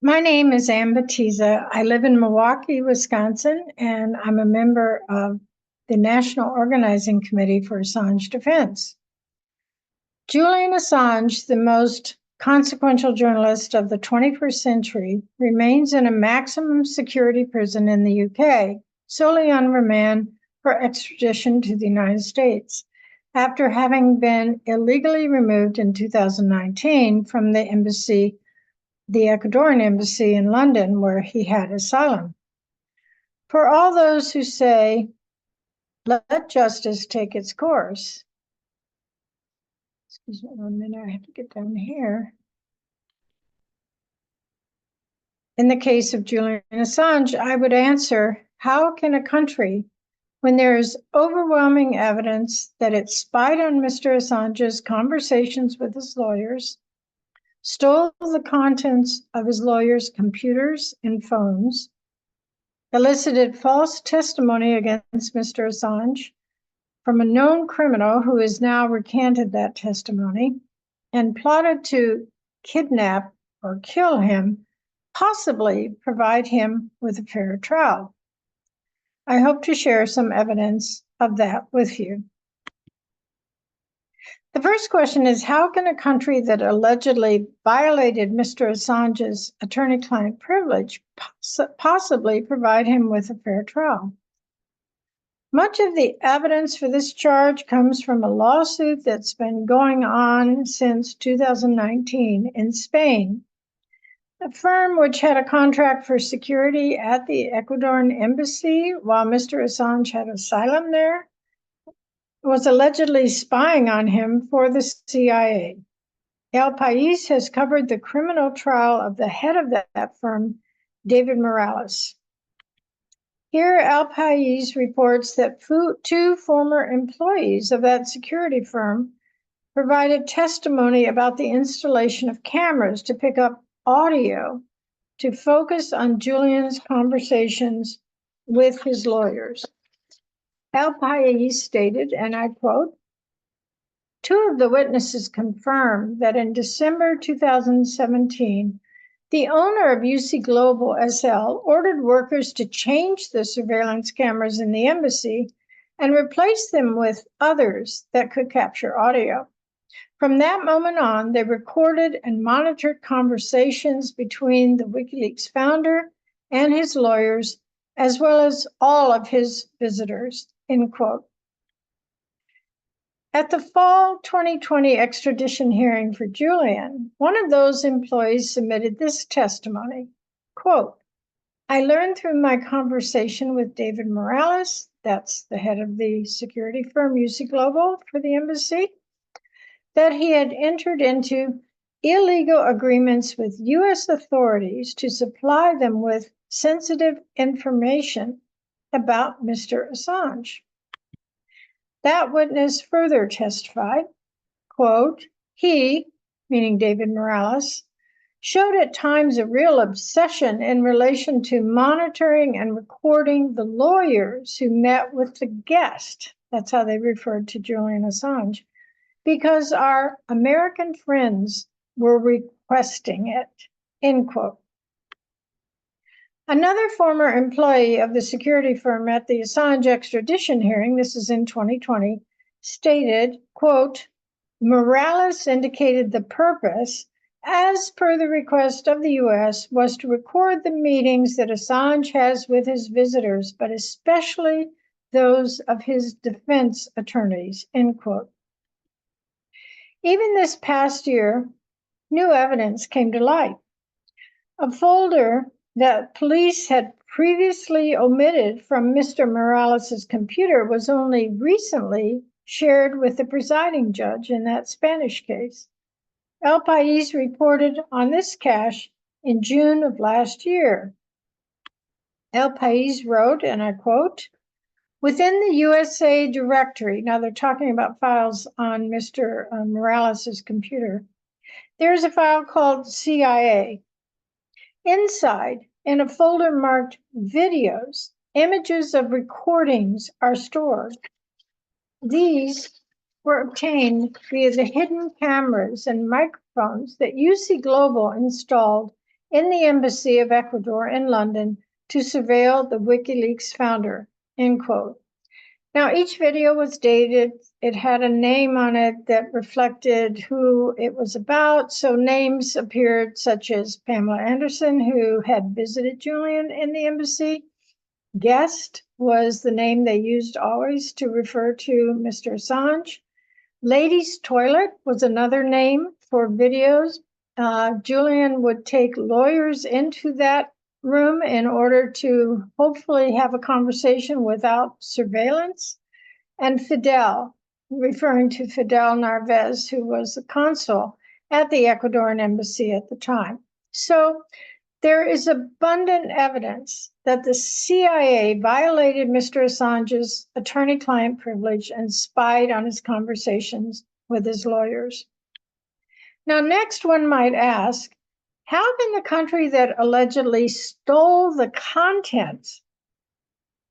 My name is Ann Batiza. I live in Milwaukee, Wisconsin, and I'm a member of the National Organizing Committee for Assange Defense. Julian Assange, the most consequential journalist of the 21st century, remains in a maximum security prison in the UK, solely on remand for extradition to the United States, after having been illegally removed in 2019 from the Ecuadorian embassy in London, where he had asylum. For all those who say, let justice take its course. Excuse me 1 minute, I have to get down here. In the case of Julian Assange, I would answer, how can a country, when there is overwhelming evidence that it spied on Mr. Assange's conversations with his lawyers, stole the contents of his lawyers' computers and phones, elicited false testimony against Mr. Assange from a known criminal who has now recanted that testimony, and plotted to kidnap or kill him, possibly provide him with a fair trial? I hope to share some evidence of that with you. The first question is, how can a country that allegedly violated Mr. Assange's attorney-client privilege possibly provide him with a fair trial? Much of the evidence for this charge comes from a lawsuit that's been going on since 2019 in Spain. A firm which had a contract for security at the Ecuadorian embassy while Mr. Assange had asylum there was allegedly spying on him for the CIA. El País has covered the criminal trial of the head of that firm, David Morales. Here, El País reports that two former employees of that security firm provided testimony about the installation of cameras to pick up audio to focus on Julian's conversations with his lawyers. El País stated, and I quote, two of the witnesses confirmed that in December 2017, the owner of UC Global SL ordered workers to change the surveillance cameras in the embassy and replace them with others that could capture audio. From that moment on, they recorded and monitored conversations between the WikiLeaks founder and his lawyers, as well as all of his visitors, end quote. At the fall 2020 extradition hearing for Julian, one of those employees submitted this testimony, quote, I learned through my conversation with David Morales, that's the head of the security firm UC Global for the embassy, that he had entered into illegal agreements with US authorities to supply them with sensitive information about Mr. Assange. That witness further testified, quote, he, meaning David Morales, showed at times a real obsession in relation to monitoring and recording the lawyers who met with the guest. That's how they referred to Julian Assange, because our American friends were requesting it, end quote. Another former employee of the security firm at the Assange extradition hearing, this is in 2020, stated, quote, Morales indicated the purpose, as per the request of the US, was to record the meetings that Assange has with his visitors, but especially those of his defense attorneys, end quote. Even this past year, new evidence came to light. A folder that police had previously omitted from Mr. Morales' computer was only recently shared with the presiding judge in that Spanish case. El País reported on this cache in June of last year. El País wrote, and I quote, within the USA directory, now they're talking about files on Mr. Morales' computer, there's a file called CIA. Inside, in a folder marked videos, images of recordings are stored. These were obtained via the hidden cameras and microphones that UC Global installed in the Embassy of Ecuador in London to surveil the WikiLeaks founder, end quote. Now, each video was dated. It had a name on it that reflected who it was about. So names appeared such as Pamela Anderson, who had visited Julian in the embassy. Guest was the name they used always to refer to Mr. Assange. Ladies' Toilet was another name for videos. Julian would take lawyers into that room in order to hopefully have a conversation without surveillance. And Fidel, referring to Fidel Narvaez, who was the consul at the Ecuadorian embassy at the time. So there is abundant evidence that the CIA violated Mr. Assange's attorney-client privilege and spied on his conversations with his lawyers. Now, next one might ask, how can the country that allegedly stole the contents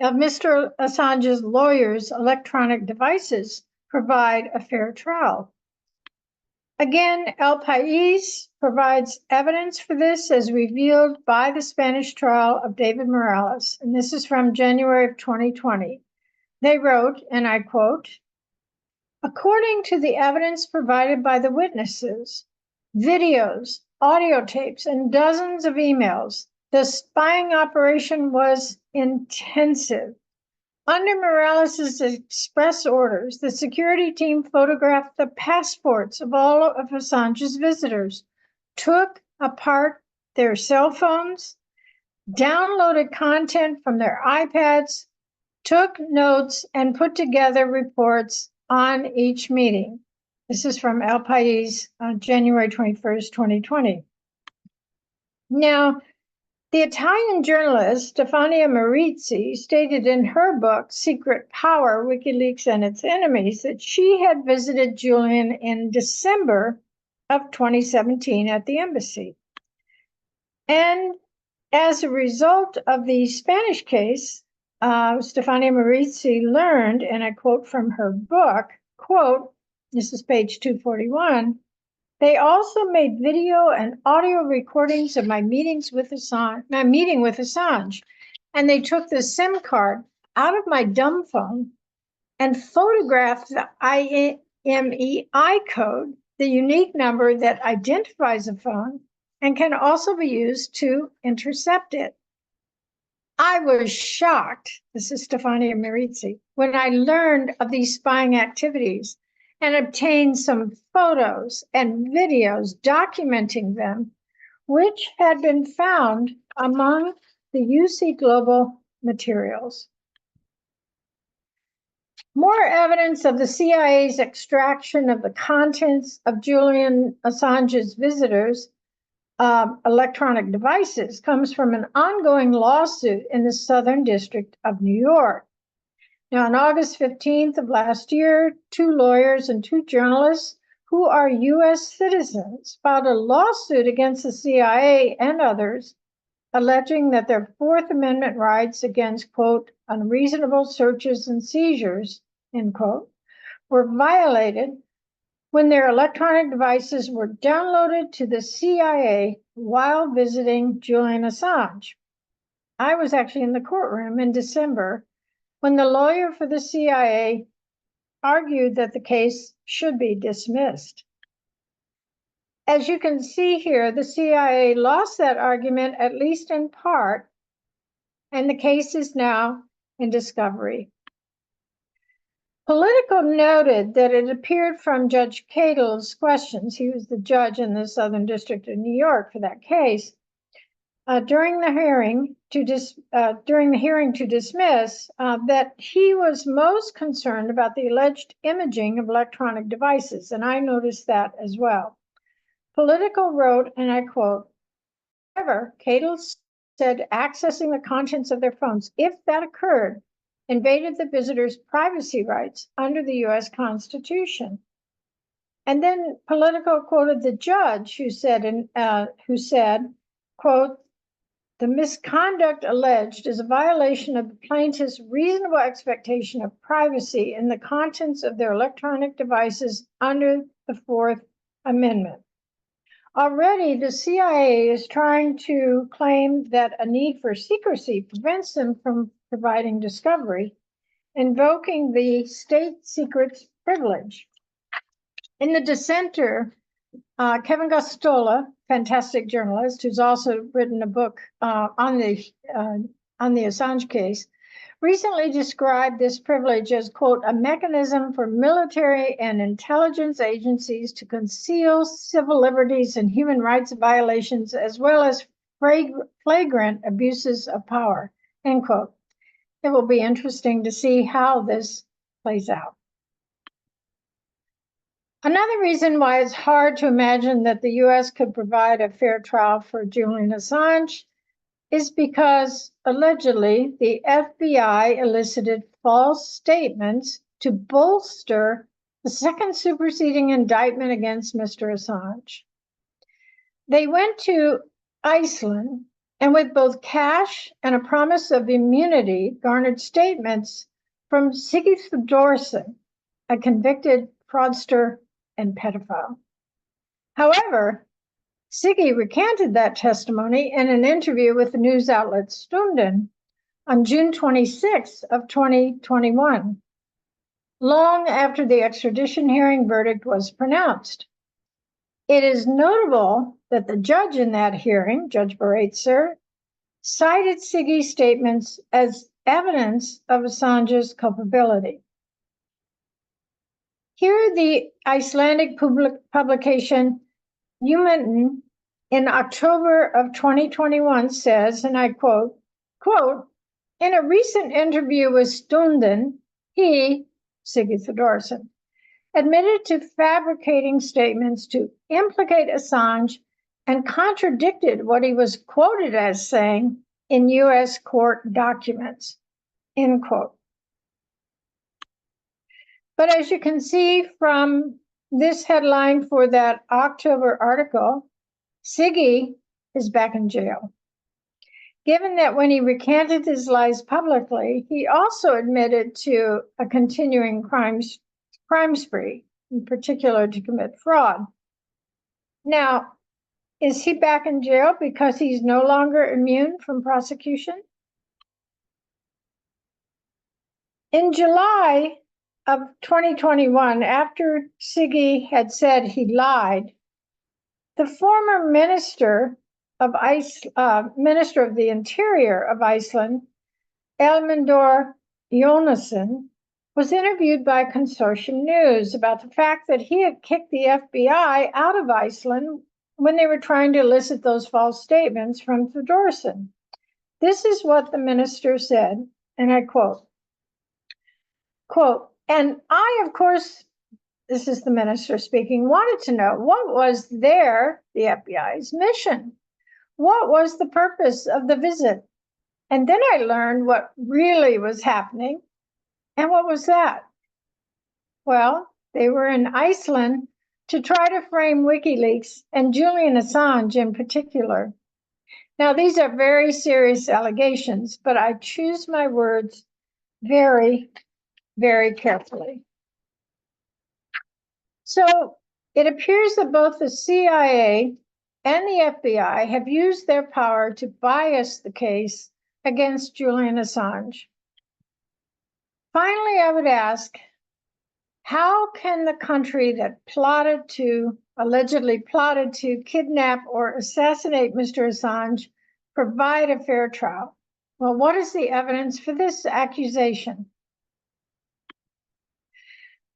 of Mr. Assange's lawyers' electronic devices provide a fair trial? Again, El País provides evidence for this as revealed by the Spanish trial of David Morales, and this is from January of 2020. They wrote, and I quote, "According to the evidence provided by the witnesses, videos, audio tapes, and dozens of emails, the spying operation was intensive. Under Morales' express orders, the security team photographed the passports of all of Assange's visitors, took apart their cell phones, downloaded content from their iPads, took notes, and put together reports on each meeting." This is from El País on January 21st, 2020. Now, the Italian journalist Stefania Marizzi stated in her book, Secret Power, WikiLeaks and Its Enemies, that she had visited Julian in December of 2017 at the embassy. And as a result of the Spanish case, Stefania Marizzi learned, and I quote from her book, quote, this is page 241, "They also made video and audio recordings of my meeting with Assange, and they took the SIM card out of my dumb phone and photographed the IMEI code, the unique number that identifies a phone and can also be used to intercept it. I was shocked," this is Stefania Marizzi, "when I learned of these spying activities and obtained some photos and videos documenting them, which had been found among the UC Global materials." More evidence of the CIA's extraction of the contents of Julian Assange's visitors' electronic devices comes from an ongoing lawsuit in the Southern District of New York. Now, on August 15th of last year, 2 lawyers and 2 journalists who are U.S. citizens filed a lawsuit against the CIA and others, alleging that their Fourth Amendment rights against, quote, "unreasonable searches and seizures," end quote, were violated when their electronic devices were downloaded to the CIA while visiting Julian Assange. I was actually in the courtroom in December when the lawyer for the CIA argued that the case should be dismissed. As you can see here, the CIA lost that argument, at least in part, and the case is now in discovery. Politico noted that it appeared from Judge Cadle's questions, he was the judge in the Southern District of New York for that case, during the hearing to dismiss, that he was most concerned about the alleged imaging of electronic devices, and I noticed that as well. Politico wrote, and I quote, "However, Cadle said accessing the contents of their phones, if that occurred, invaded the visitor's privacy rights under the U.S. Constitution." And then Politico quoted the judge who said, quote, "The misconduct alleged is a violation of the plaintiff's reasonable expectation of privacy in the contents of their electronic devices under the Fourth Amendment." Already, the CIA is trying to claim that a need for secrecy prevents them from providing discovery, invoking the state secrets privilege. In The Dissenter, Kevin Gosztola, fantastic journalist who's also written a book on the Assange case, recently described this privilege as, quote, a mechanism for military and intelligence agencies to conceal civil liberties and human rights violations, as well as flagrant abuses of power, end quote. It will be interesting to see how this plays out. Another reason why it's hard to imagine that the US could provide a fair trial for Julian Assange is because allegedly the FBI elicited false statements to bolster the second superseding indictment against Mr. Assange. They went to Iceland and with both cash and a promise of immunity garnered statements from Siggi Þórðarson, a convicted fraudster and pedophile. However, Siggi recanted that testimony in an interview with the news outlet Stunden on June 26 of 2021, long after the extradition hearing verdict was pronounced. It is notable that the judge in that hearing, Judge Baretzer, cited Siggi's statements as evidence of Assange's culpability. Here, the Icelandic publication Humanity in October of 2021 says, and I quote, in a recent interview with Stunden, he, Siggi Þórðarson, admitted to fabricating statements to implicate Assange and contradicted what he was quoted as saying in US court documents, end quote. But as you can see from this headline for that October article, Siggi is back in jail. Given that when he recanted his lies publicly, he also admitted to a continuing crime spree, in particular to commit fraud. Now, is he back in jail because he's no longer immune from prosecution? In July of 2021, after Siggi had said he lied, the former Minister of the Interior of Iceland, Elmundur Jónasson, was interviewed by Consortium News about the fact that he had kicked the FBI out of Iceland when they were trying to elicit those false statements from Þórðarson. This is what the minister said, and I quote, and I, of course, this is the minister speaking, wanted to know what was the FBI's mission? What was the purpose of the visit? And then I learned what really was happening. And what was that? Well, they were in Iceland to try to frame WikiLeaks and Julian Assange in particular. Now, these are very serious allegations, but I choose my words very, very carefully. So it appears that both the CIA and the FBI have used their power to bias the case against Julian Assange. Finally, I would ask, how can the country that allegedly plotted to kidnap or assassinate Mr. Assange provide a fair trial? Well, what is the evidence for this accusation?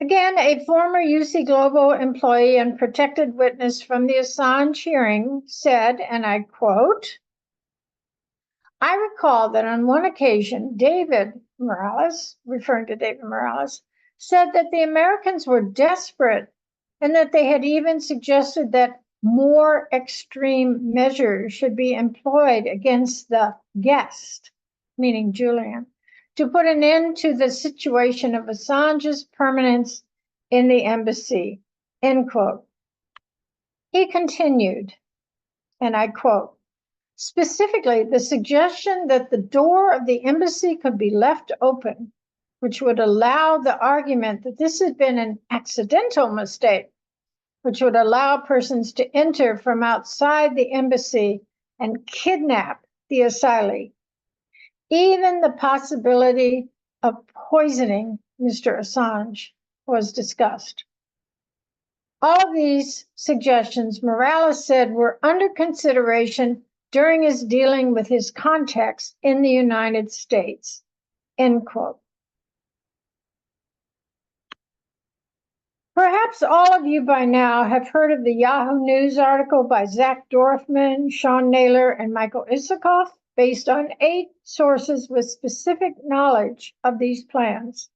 Again, a former UC Global employee and protected witness from the Assange hearing said, and I quote, I recall that on one occasion, David Morales, referring to David Morales, said that the Americans were desperate and that they had even suggested that more extreme measures should be employed against the guest, meaning Julian, to put an end to the situation of Assange's permanence in the embassy, end quote. He continued, and I quote, specifically, the suggestion that the door of the embassy could be left open, which would allow the argument that this had been an accidental mistake, which would allow persons to enter from outside the embassy and kidnap the asylee. Even the possibility of poisoning Mr. Assange was discussed. All of these suggestions, Morales said, were under consideration during his dealing with his contacts in the United States, end quote. Perhaps all of you by now have heard of the Yahoo News article by Zach Dorfman, Sean Naylor, and Michael Isikoff, based on 8 sources with specific knowledge of these plans.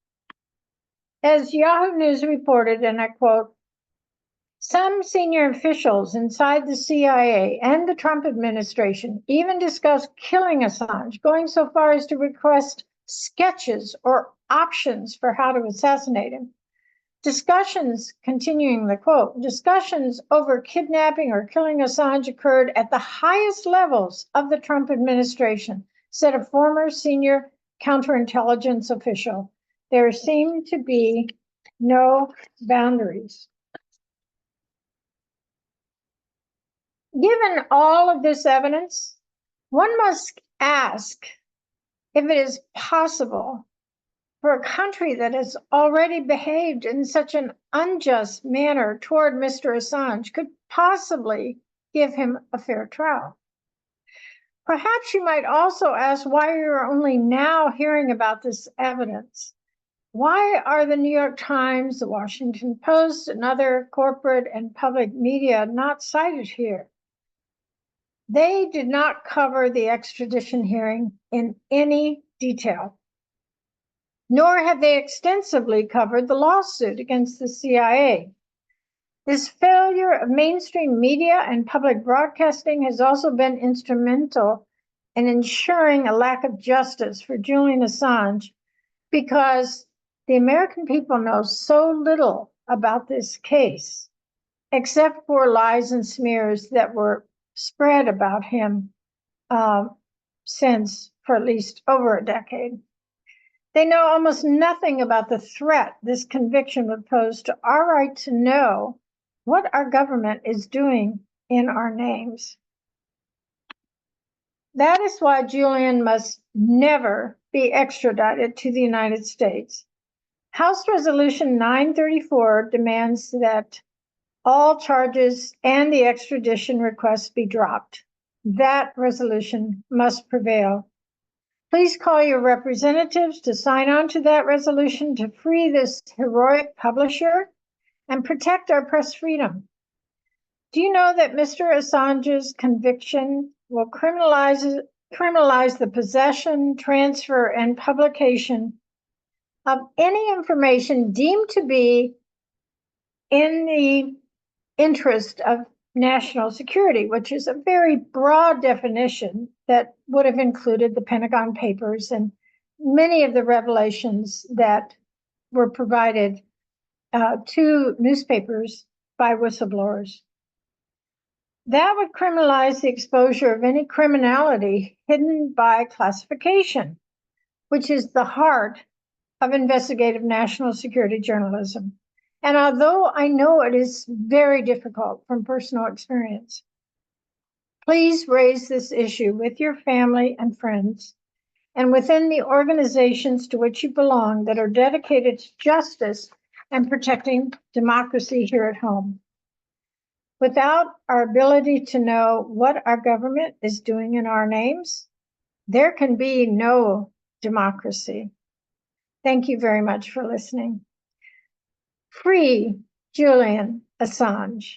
As Yahoo News reported, and I quote, some senior officials inside the CIA and the Trump administration even discussed killing Assange, going so far as to request sketches or options for how to assassinate him. Discussions, continuing the quote, discussions over kidnapping or killing Assange occurred at the highest levels of the Trump administration, said a former senior counterintelligence official. There seem to be no boundaries. Given all of this evidence, one must ask if it is possible for a country that has already behaved in such an unjust manner toward Mr. Assange could possibly give him a fair trial. Perhaps you might also ask why you're only now hearing about this evidence. Why are the New York Times, the Washington Post, and other corporate and public media not cited here? They did not cover the extradition hearing in any detail, nor have they extensively covered the lawsuit against the CIA. This failure of mainstream media and public broadcasting has also been instrumental in ensuring a lack of justice for Julian Assange, because the American people know so little about this case, except for lies and smears that were spread about him since for at least over a decade. They know almost nothing about the threat this conviction would pose to our right to know what our government is doing in our names. That is why Julian must never be extradited to the United States. House Resolution 934 demands that all charges and the extradition request be dropped. That resolution must prevail. Please call your representatives to sign on to that resolution to free this heroic publisher and protect our press freedom. Do you know that Mr. Assange's conviction will criminalize the possession, transfer, and publication of any information deemed to be in the interest of national security, which is a very broad definition that would have included the Pentagon Papers and many of the revelations that were provided to newspapers by whistleblowers. That would criminalize the exposure of any criminality hidden by classification, which is the heart of investigative national security journalism. And although I know it is very difficult from personal experience, please raise this issue with your family and friends and within the organizations to which you belong that are dedicated to justice and protecting democracy here at home. Without our ability to know what our government is doing in our names, there can be no democracy. Thank you very much for listening. Free Julian Assange.